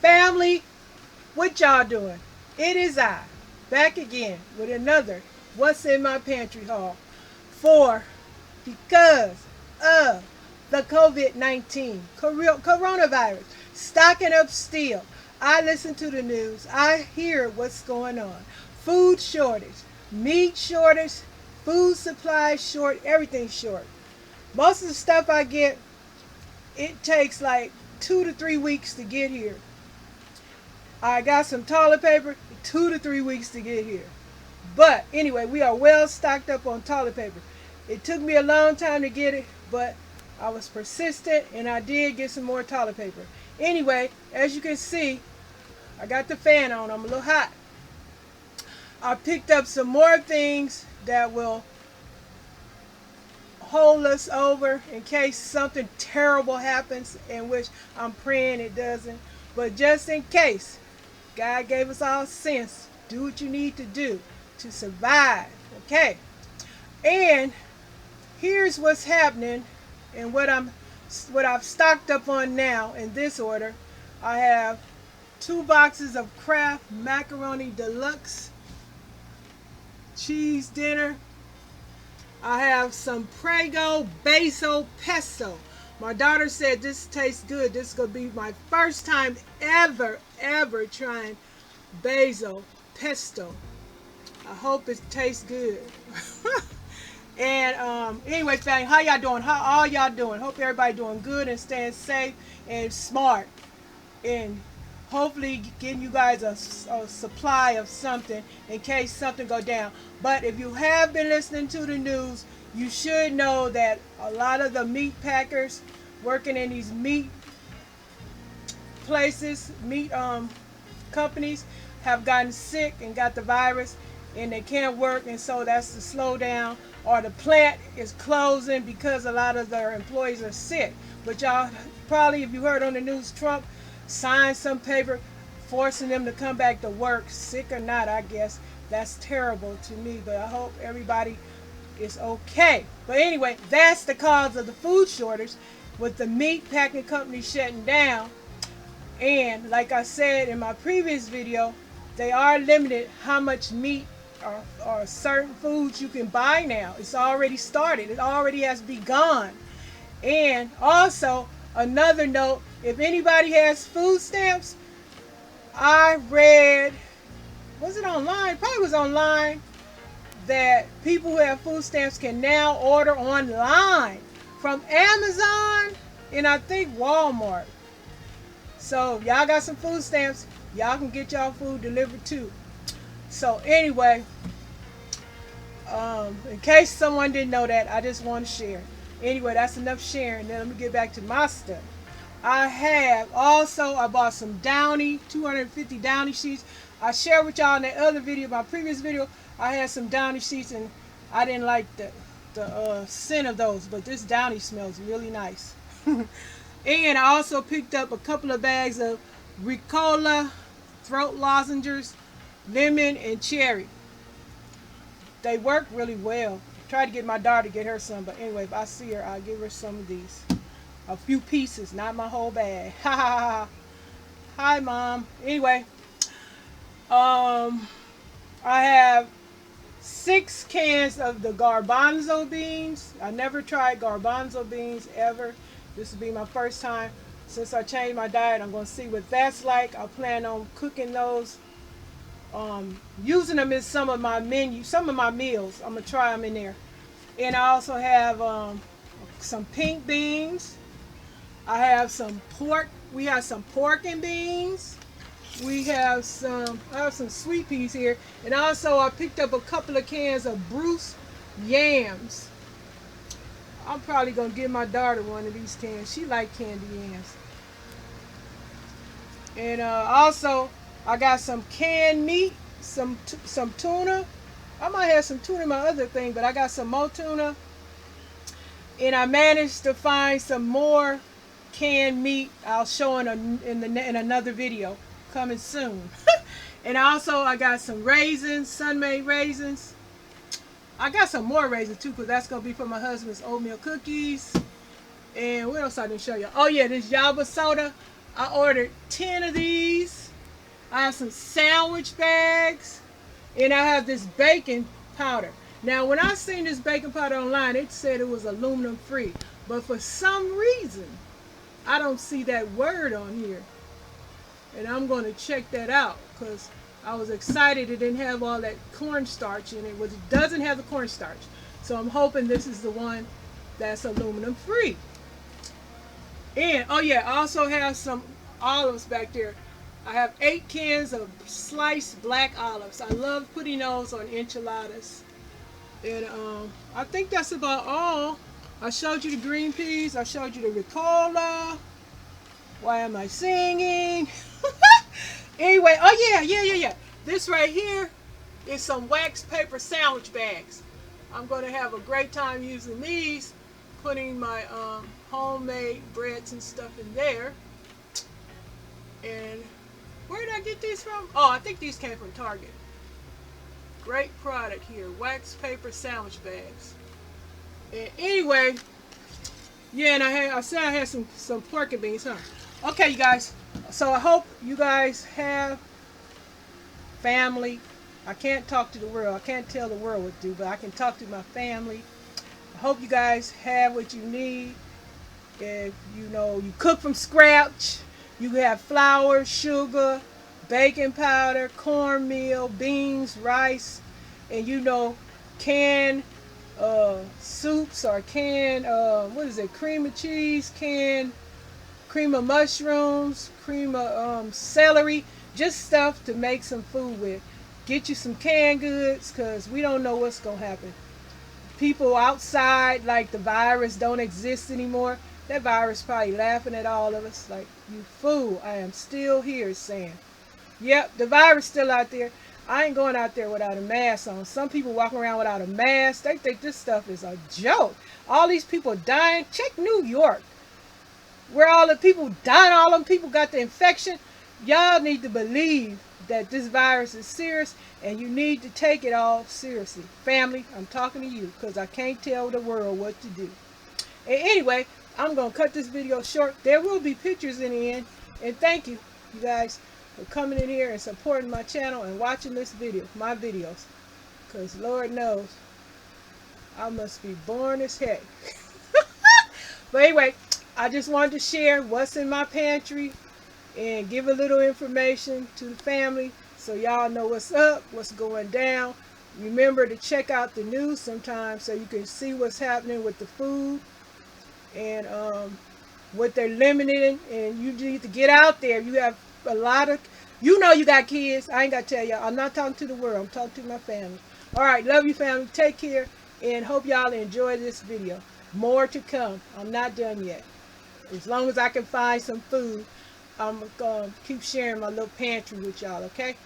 Family, what y'all doing? It is I, back again with another What's in My Pantry haul for because of the COVID-19 coronavirus. Stocking up still. I listen to the news. I hear what's going on. Food shortage, meat shortage, food supply short, everything short. Most of the stuff I get, it takes like 2 to 3 weeks to get here. I got some toilet paper, 2 to 3 weeks to get here. But anyway, we are well stocked up on toilet paper. It took me a long time to get it, but I was persistent and I did get some more toilet paper. Anyway, as you can see, I got the fan on. I'm a little hot. I picked up some more things that will hold us over in case something terrible happens, in which I'm praying it doesn't. But just in case, God gave us all sense. Do what you need to do to survive. Okay. And here's what's happening and what I've stocked up on now in this order. I have 2 boxes of Kraft macaroni deluxe cheese dinner. I have some Prego basil pesto. My daughter said this tastes good. This is going to be my first time ever trying basil pesto. I hope it tastes good. And anyway, family, how y'all doing? How all y'all doing? Hope everybody doing good and staying safe and smart. And hopefully getting you guys a supply of something in case something go down. But if you have been listening to the news, you should know that a lot of the meat packers working in these meat places, meat companies, have gotten sick and got the virus and they can't work, and so that's the slowdown. Or the plant is closing because a lot of their employees are sick. But y'all probably, if you heard on the news, Trump signed some paper forcing them to come back to work, sick or not, I guess. That's terrible to me, but I hope everybody is okay. But anyway, that's the cause of the food shortage with the meat packing company shutting down. And like I said in my previous video, they are limited how much meat or certain foods you can buy now. It's already started. It already has begun. And also, another note, if anybody has food stamps, I read, was it online? Probably was online, that people who have food stamps can now order online from Amazon and I think Walmart. So y'all got some food stamps, y'all can get y'all food delivered too. So anyway, in case someone didn't know that, I just want to share. Anyway, that's enough sharing. Then let me get back to my stuff. I bought some Downy, 250 Downy sheets. I shared with y'all in that other video, my previous video, I had some Downy sheets and I didn't like the scent of those, but this Downy smells really nice. And I also picked up a couple of bags of Ricola throat lozenges, lemon and cherry. They work really well. Tried to get my daughter to get her some, but anyway, if I see her, I'll give her some of these. A few pieces, not my whole bag. Ha ha ha. Hi, Mom. Anyway, I have 6 cans of the garbanzo beans. I never tried garbanzo beans ever. This will be my first time. Since I changed my diet, I'm going to see what that's like. I plan on cooking those, using them in some of my some of my meals. I'm going to try them in there. And I also have some pink beans. I have some pork. We have some pork and beans. I have some sweet peas here. And also I picked up a couple of cans of Bruce yams. I'm probably going to give my daughter one of these cans. She likes candy yams. And also I got some canned meat, some tuna. I might have some tuna in my other thing, but I got some more tuna. And I managed to find some more canned meat. I'll show in another video coming soon. And also I got some raisins, sun-made raisins. I got some more raisins too, because that's going to be for my husband's oatmeal cookies. And what else I didn't show you? Oh yeah, this Yaba soda. I ordered 10 of these. I have some sandwich bags, and I have this baking powder. Now, when I seen this baking powder online, it said it was aluminum free, but for some reason, I don't see that word on here, and I'm going to check that out because I was excited it didn't have all that cornstarch in it. It doesn't have the cornstarch, so I'm hoping this is the one that's aluminum free. And oh yeah, I also have some olives back there. I have 8 cans of sliced black olives. I love putting those on enchiladas. And I think that's about all. I showed you the green peas. I showed you the ricotta. Why am I singing? Anyway, oh yeah. This right here is some wax paper sandwich bags. I'm going to have a great time using these, putting my homemade breads and stuff in there. And where did I get these from? Oh, I think these came from Target. Great product here. Wax paper sandwich bags. And anyway, yeah, and I said I had some pork and beans, huh? Okay, you guys. So I hope you guys have family. I can't talk to the world. I can't tell the world what to do, but I can talk to my family. I hope you guys have what you need. If you cook from scratch, you have flour, sugar, baking powder, cornmeal, beans, rice, and canned soups or canned cream of cheese, canned cream of mushrooms, cream of celery, just stuff to make some food with. Get you some canned goods because we don't know what's going to happen. People outside, like the virus don't exist anymore. That virus probably laughing at all of us like, you fool, I am still here, saying. Yep, the virus still out there. I ain't going out there without a mask on. Some people walking around without a mask. They think this stuff is a joke. All these people dying. Check New York, where all the people dying, all them people got the infection. Y'all need to believe that this virus is serious, and you need to take it all seriously. Family, I'm talking to you because I can't tell the world what to do. And anyway, I'm going to cut this video short. There will be pictures in the end. And thank you guys for coming in here and supporting my channel and watching this video, my videos. Because Lord knows, I must be born as heck. But anyway, I just wanted to share what's in my pantry and give a little information to the family so y'all know what's up, what's going down. Remember to check out the news sometimes so you can see what's happening with the food and what they're limiting. And you need to get out there. You have a lot of, you got kids. I ain't got to tell y'all. I'm not talking to the world. I'm talking to my family. All right. Love you, family. Take care. And hope y'all enjoy this video. More to come. I'm not done yet. As long as I can find some food, I'm going to keep sharing my little pantry with y'all, okay?